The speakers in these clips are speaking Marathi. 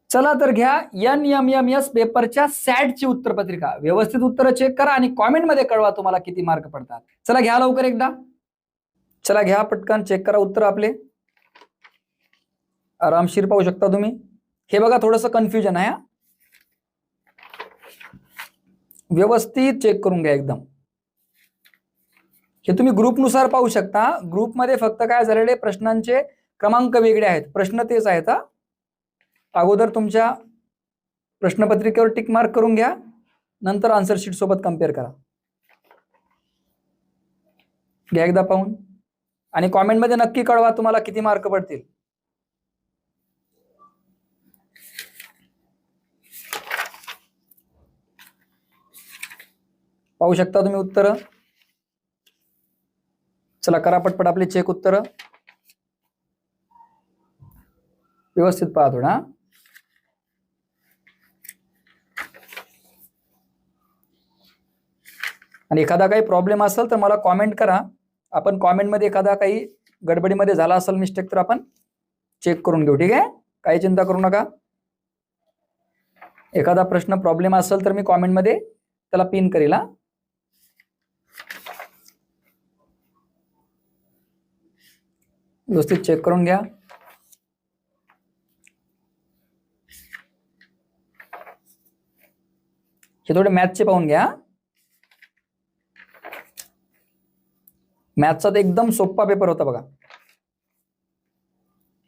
चला तर घ्या NMMS पेपरच्या सॅटची उत्तरपत्रिका, व्यवस्थित उत्तर चेक करा आणि कॉमेंटमध्ये कळवा तुम्हाला किती मार्क पडतात. चला घ्या लवकर एकदा, चला घ्या पटकन, चेक करा उत्तर आपले. आरामशीर पाहू शकता तुम्ही. हे बघा थोडंसं कन्फ्युजन आहे, व्यवस्थित चेक करून घ्या एकदम. हे तुम्ही ग्रुपनुसार पाहू शकता. ग्रुपमध्ये फक्त काय झालेले, प्रश्नांचे क्रमांक वेगळे आहेत, प्रश्न तेच आहेत. अगोदर तुमच्या प्रश्नपत्रिकेवर टिक मार्क करून घ्या, नंतर आन्सर शीट सोबत कम्पेअर करा. घ्या एकदा पाहून आणि कॉमेंटमध्ये नक्की कळवा तुम्हाला किती मार्क पडतील. पाहू शकता तुम्ही उत्तर. चला करा पटपट आपले चेक उत्तर, व्यवस्थित पहा थोडा. आणि एखादा काही प्रॉब्लेम असेल तर मला कॉमेंट करा. आपण कॉमेंटमध्ये एखादा काही गडबडीमध्ये झाला असेल मिस्टेक तर आपण चेक करून घेऊ, ठीक आहे. काही चिंता करू नका. एखादा प्रश्न प्रॉब्लेम असेल तर मी कॉमेंटमध्ये त्याला पिन करेल. व्यवस्थित चेक करून घ्या. हे थोडे मॅथचे पाहून घ्या. मॅथचा तर एकदम सोपा पेपर होता बघा.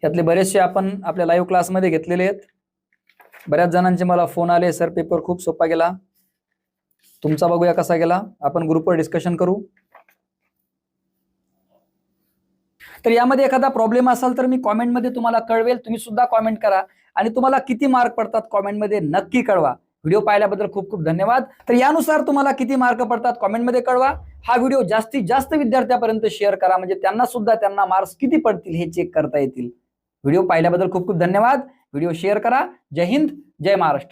यातले बरेचसे आपण आपल्या लाईव्ह क्लासमध्ये घेतलेले आहेत. बऱ्याच जणांचे मला फोन आले, सर पेपर खूप सोपा गेला. तुमचा बघूया कसा गेला, आपण ग्रुपवर डिस्कशन करू. तर यामध्ये एखादा प्रॉब्लेम असेल तर मी कॉमेंटमध्ये तुम्हाला कळवेल. तुम्ही सुद्धा कॉमेंट करा आणि तुम्हाला किती मार्क पडतात कॉमेंटमध्ये नक्की कळवा. व्हिडिओ पाहिल्याबद्दल खूप खूप धन्यवाद. तर यानुसार तुम्हाला किती मार्क पडतात कॉमेंटमध्ये कळवा. हा व्हिडिओ जास्तीत जास्त विद्यार्थ्यांपर्यंत शेअर करा, म्हणजे त्यांना मार्क्स किती पडतील हे चेक करता येतील. व्हिडिओ पाहिल्याबद्दल खूप खूप धन्यवाद. व्हिडिओ शेअर करा. जय हिंद, जय महाराष्ट्र.